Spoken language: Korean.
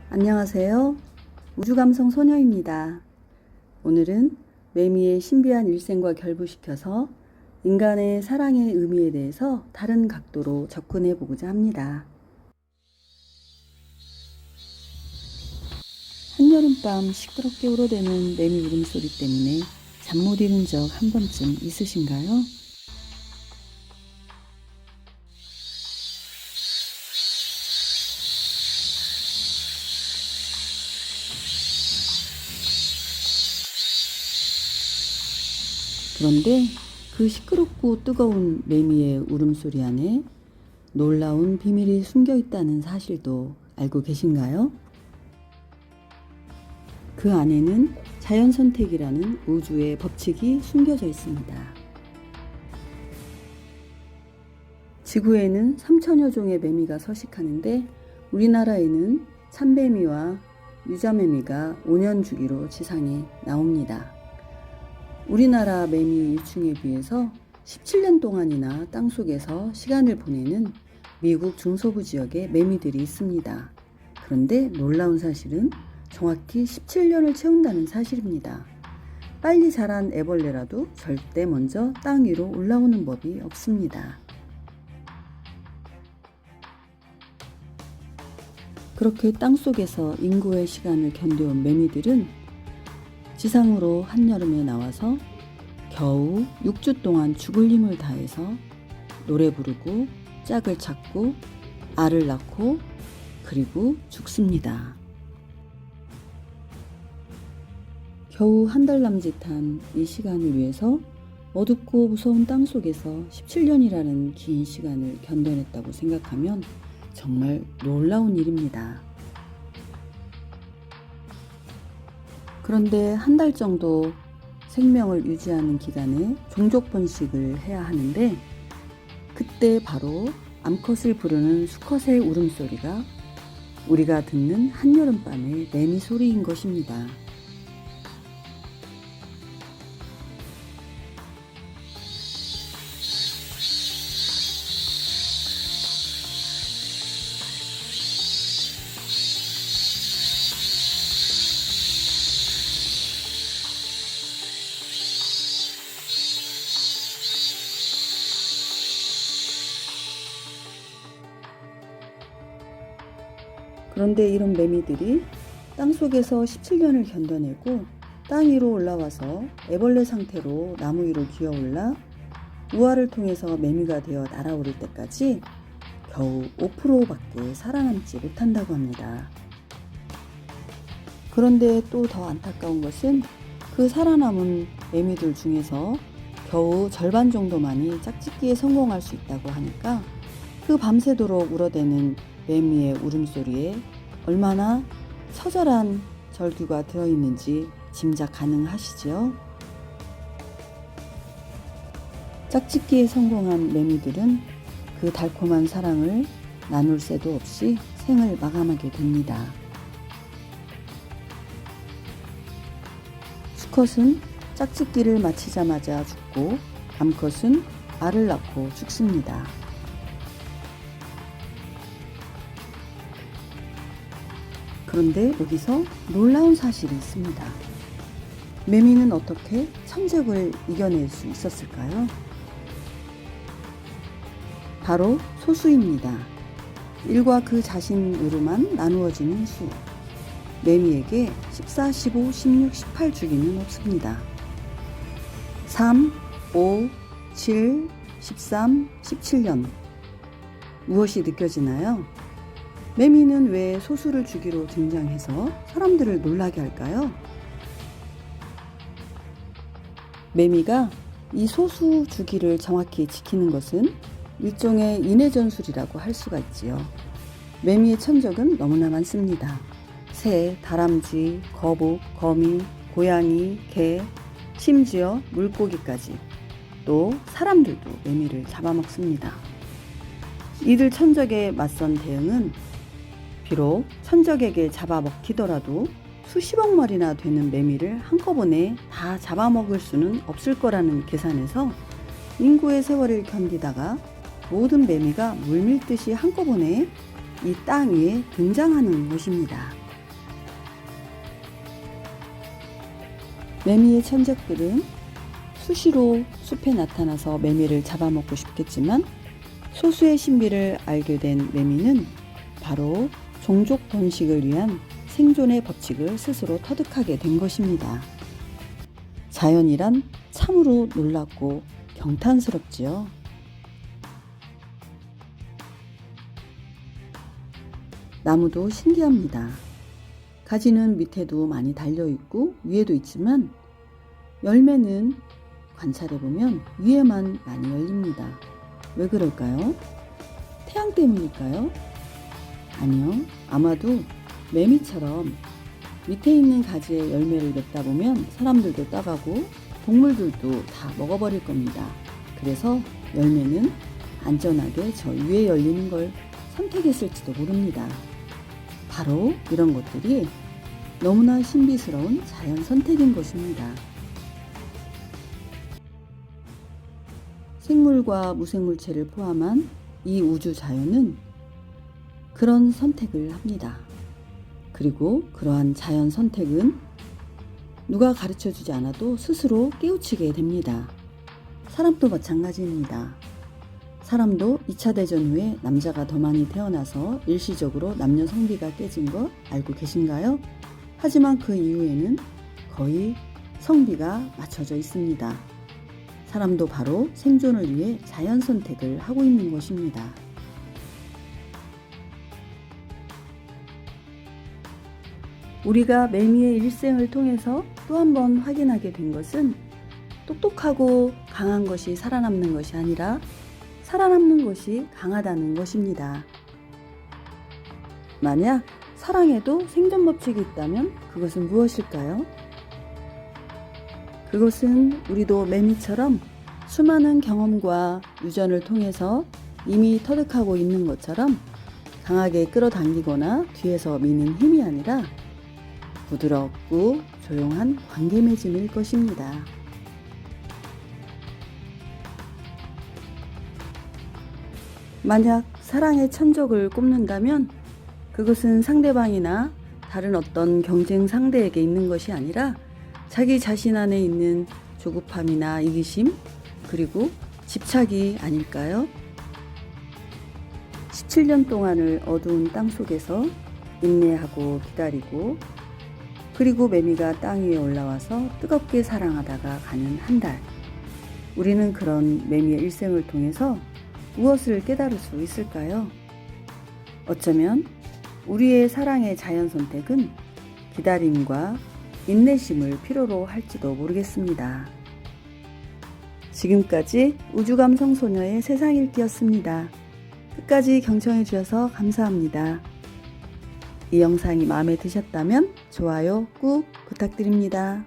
안녕하세요. 우주감성 소녀입니다. 오늘은 매미의 신비한 일생과 결부시켜서 인간의 사랑의 의미에 대해서 다른 각도로 접근해 보고자 합니다. 한여름밤 시끄럽게 울어대는 매미 울음소리 때문에 잠 못 이룬 적 한 번쯤 있으신가요? 그런데 그 시끄럽고 뜨거운 매미의 울음소리 안에 놀라운 비밀이 숨겨 있다는 사실도 알고 계신가요? 그 안에는 자연선택이라는 우주의 법칙이 숨겨져 있습니다. 지구에는 3천여 종의 매미가 서식하는데 우리나라에는 참매미와 유자매미가 5년 주기로 지상에 나옵니다. 우리나라 매미 유충에 비해서 17년 동안이나 땅속에서 시간을 보내는 미국 중서부 지역에 매미들이 있습니다. 그런데 놀라운 사실은 정확히 17년을 채운다는 사실입니다. 빨리 자란 애벌레라도 절대 먼저 땅 위로 올라오는 법이 없습니다. 그렇게 땅속에서 인구의 시간을 견뎌온 매미들은 지상으로 한여름에 나와서 겨우 6주 동안 죽을 힘을 다해서 노래 부르고 짝을 찾고 알을 낳고 그리고 죽습니다. 겨우 한 달 남짓한 이 시간을 위해서 어둡고 무서운 땅속에서 17년이라는 긴 시간을 견뎌냈다고 생각하면 정말 놀라운 일입니다. 그런데 한 달 정도 생명을 유지하는 기간에 종족 번식을 해야 하는데 그때 바로 암컷을 부르는 수컷의 울음소리가 우리가 듣는 한여름밤의 매미 소리인 것입니다. 그런데 이런 매미들이 땅속에서 17년을 견뎌내고 땅 위로 올라와서 애벌레 상태로 나무 위로 기어올라 우화를 통해서 매미가 되어 날아오를 때까지 겨우 5%밖에 살아남지 못한다고 합니다. 그런데 또 더 안타까운 것은 그 살아남은 매미들 중에서 겨우 절반 정도만이 짝짓기에 성공할 수 있다고 하니까 그 밤새도록 울어대는 매미의 울음소리에 얼마나 처절한 절규가 들어있는지 짐작 가능하시죠? 짝짓기에 성공한 매미들은 그 달콤한 사랑을 나눌 새도 없이 생을 마감하게 됩니다. 수컷은 짝짓기를 마치자마자 죽고 암컷은 알을 낳고 죽습니다. 그런데 여기서 놀라운 사실이 있습니다. 매미는 어떻게 천적을 이겨낼 수 있었을까요? 바로 소수입니다. 1과 그 자신으로만 나누어지는 수. 매미에게 14, 15, 16, 18주기는 없습니다. 3, 5, 7, 13, 17년. 무엇이 느껴지나요? 매미는 왜 소수를 주기로 등장해서 사람들을 놀라게 할까요? 매미가 이 소수 주기를 정확히 지키는 것은 일종의 인해전술이라고 할 수가 있지요. 매미의 천적은 너무나 많습니다. 새, 다람쥐, 거북, 거미, 고양이, 개, 심지어 물고기까지 또 사람들도 매미를 잡아먹습니다. 이들 천적에 맞선 대응은 비록 천적에게 잡아먹히더라도 수십억 마리나 되는 매미를 한꺼번에 다 잡아먹을 수는 없을 거라는 계산에서 인구의 세월을 견디다가 모든 매미가 물밀듯이 한꺼번에 이 땅 위에 등장하는 것입니다. 매미의 천적들은 수시로 숲에 나타나서 매미를 잡아먹고 싶겠지만 소수의 신비를 알게 된 매미는 바로 종족 번식을 위한 생존의 법칙을 스스로 터득하게 된 것입니다. 자연이란 참으로 놀랍고 경탄스럽지요. 나무도 신기합니다. 가지는 밑에도 많이 달려있고 위에도 있지만 열매는 관찰해보면 위에만 많이 열립니다. 왜 그럴까요? 태양 때문일까요? 아니요. 아마도 매미처럼 밑에 있는 가지에 열매를 맺다 보면 사람들도 따가고 동물들도 다 먹어버릴 겁니다. 그래서 열매는 안전하게 저 위에 열리는 걸 선택했을지도 모릅니다. 바로 이런 것들이 너무나 신비스러운 자연 선택인 것입니다. 생물과 무생물체를 포함한 이 우주 자연은 그런 선택을 합니다. 그리고 그러한 자연 선택은 누가 가르쳐주지 않아도 스스로 깨우치게 됩니다. 사람도 마찬가지입니다. 사람도 2차 대전 후에 남자가 더 많이 태어나서 일시적으로 남녀 성비가 깨진 거 알고 계신가요? 하지만 그 이후에는 거의 성비가 맞춰져 있습니다. 사람도 바로 생존을 위해 자연 선택을 하고 있는 것입니다. 우리가 매미의 일생을 통해서 또 한 번 확인하게 된 것은 똑똑하고 강한 것이 살아남는 것이 아니라 살아남는 것이 강하다는 것입니다. 만약 사랑에도 생존 법칙이 있다면 그것은 무엇일까요? 그것은 우리도 매미처럼 수많은 경험과 유전을 통해서 이미 터득하고 있는 것처럼 강하게 끌어당기거나 뒤에서 미는 힘이 아니라 부드럽고 조용한 관계 맺음일 것입니다. 만약 사랑의 천적을 꼽는다면 그것은 상대방이나 다른 어떤 경쟁 상대에게 있는 것이 아니라 자기 자신 안에 있는 조급함이나 이기심 그리고 집착이 아닐까요? 17년 동안을 어두운 땅 속에서 인내하고 기다리고 그리고 매미가 땅 위에 올라와서 뜨겁게 사랑하다가 가는 한 달. 우리는 그런 매미의 일생을 통해서 무엇을 깨달을 수 있을까요? 어쩌면 우리의 사랑의 자연 선택은 기다림과 인내심을 필요로 할지도 모르겠습니다. 지금까지 우주감성소녀의 세상읽기였습니다. 끝까지 경청해 주셔서 감사합니다. 이 영상이 마음에 드셨다면 좋아요 꾹 부탁드립니다.